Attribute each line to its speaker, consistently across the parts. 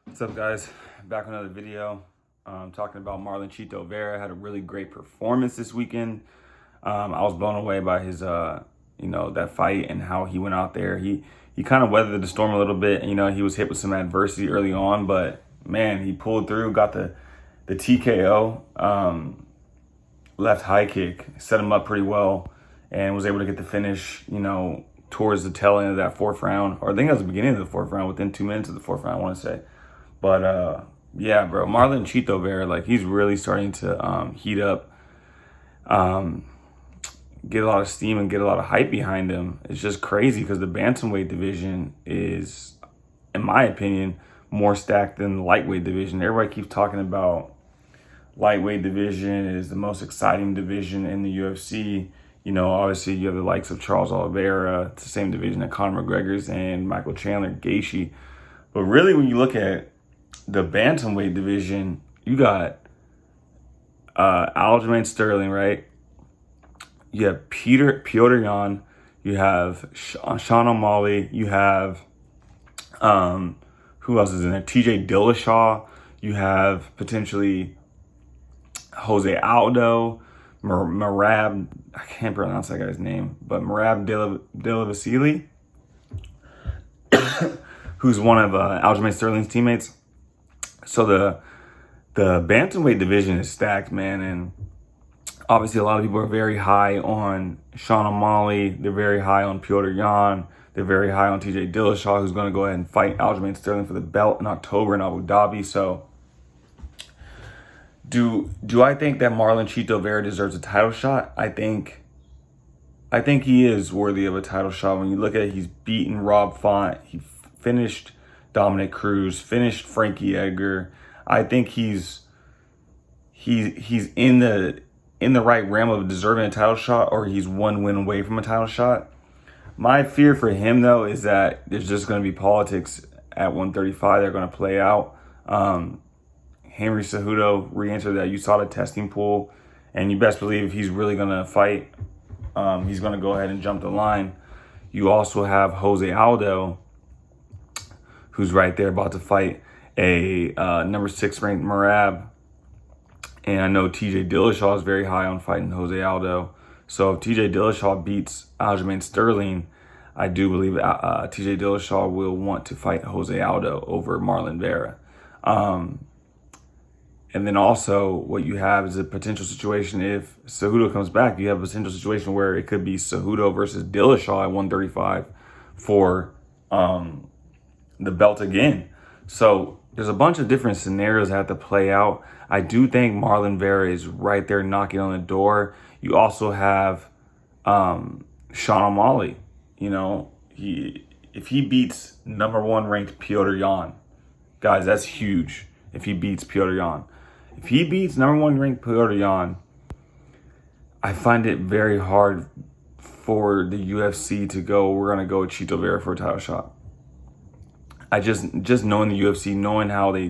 Speaker 1: What's up, guys? Back with another video. Talking about Chito Vera. Had a really great performance this weekend. I was blown away by his, that fight and how he went out there. He kind of weathered the storm a little bit. He was hit with some adversity early on, but man, he pulled through. Got the TKO, left high kick, set him up pretty well, and was able to get the finish. Towards the tail end of that fourth round, or I think that was the beginning of the fourth round, within 2 minutes of the fourth round, I want to say. But yeah, bro, Chito Vera, like, he's really starting to heat up, get a lot of steam and get a lot of hype behind him. It's just crazy because the bantamweight division is, in my opinion, more stacked than the lightweight division. Everybody keeps talking about lightweight division is the most exciting division in the UFC. Obviously you have the likes of Charles Oliveira. It's the same division that Conor McGregor's and Michael Chandler, Gaethje. But really, when you look at the bantamweight division, you got Aljamain Sterling, right? You have Petr Yan. You have Sean O'Malley. You have who else is in there? TJ Dillashaw. You have potentially Jose Aldo, Merab. I can't pronounce that guy's name, but Merab Delavisili, who's one of Aljamain Sterling's teammates. So the bantamweight division is stacked, man, and obviously a lot of people are very high on Sean O'Malley. They're very high on Petr Yan. They're very high on TJ Dillashaw, who's going to go ahead and fight Aljamain Sterling for the belt in October in Abu Dhabi. So do I think that Chito Vera deserves a title shot? I think he is worthy of a title shot. When you look at it, he's beaten Rob Font. He finished Dominic Cruz, finished Frankie Edgar. I think he's in the right realm of deserving a title shot, or he's one win away from a title shot. My fear for him, though, is that there's just going to be politics at 135. They're going to play out. Henry Cejudo re-entered that USADA testing pool, and you best believe if he's really going to fight, he's going to go ahead and jump the line. You also have Jose Aldo, who's right there about to fight a number 6 ranked Merab. And I know TJ Dillashaw is very high on fighting Jose Aldo. So if TJ Dillashaw beats Aljamain Sterling, I do believe TJ Dillashaw will want to fight Jose Aldo over Marlon Vera. And then also what you have is a potential situation if Cejudo comes back. You have a potential situation where it could be Cejudo versus Dillashaw at 135 for the belt again. So there's a bunch of different scenarios that have to play out. I do think Marlon Vera is right there knocking on the door. You also have Sean O'Malley. If he beats number 1 ranked Petr Yan, guys, that's huge. If he beats Petr Yan. If he beats number 1 ranked Petr Yan, I find it very hard for the UFC to go, we're going to go with Chito Vera for a title shot. I just knowing the UFC, knowing how they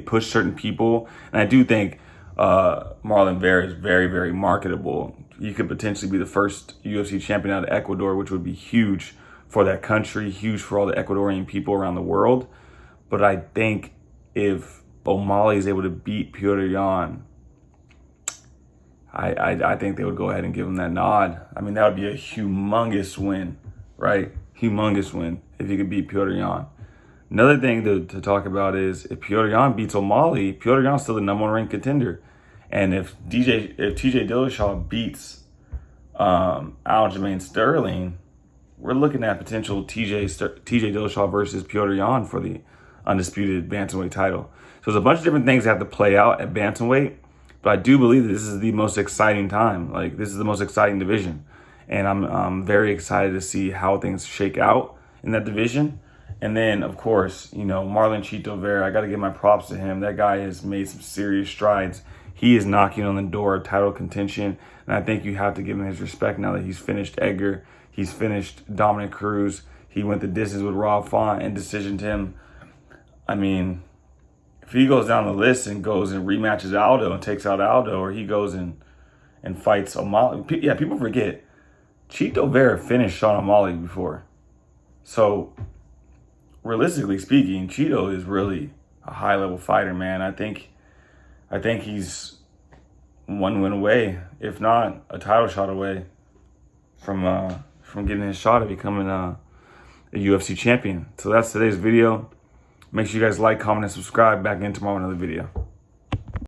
Speaker 1: push certain people, and I do think Marlon Vera is very, very marketable. He could potentially be the first UFC champion out of Ecuador, which would be huge for that country, huge for all the Ecuadorian people around the world. But I think if O'Malley is able to beat Petr Yan, I think they would go ahead and give him that nod. I mean, that would be a humongous win, right? Humongous win if he could beat Petr Yan. Another thing to talk about is if Petr Yan beats O'Malley, Petr Yan's still the number 1 ranked contender. And if TJ Dillashaw beats Aljamain Sterling, we're looking at potential TJ Dillashaw versus Petr Yan for the undisputed bantamweight title. So there's a bunch of different things that have to play out at bantamweight, but I do believe that this is the most exciting time. Like, this is the most exciting division, and I'm very excited to see how things shake out in that division. And then, of course, Chito Vera, I got to give my props to him. That guy has made some serious strides. He is knocking on the door of title contention, and I think you have to give him his respect now that he's finished Edgar. He's finished Dominic Cruz. He went the distance with Rob Font and decisioned him. I mean, if he goes down the list and goes and rematches Aldo and takes out Aldo, or he goes and fights O'Malley. Yeah, people forget. Chito Vera finished Sean O'Malley before. So realistically speaking, Chito is really a high level fighter, man. I think he's one win away, if not a title shot away, from getting his shot at becoming a UFC champion. So that's today's video. Make sure you guys like, comment, and subscribe. Back in tomorrow with another video.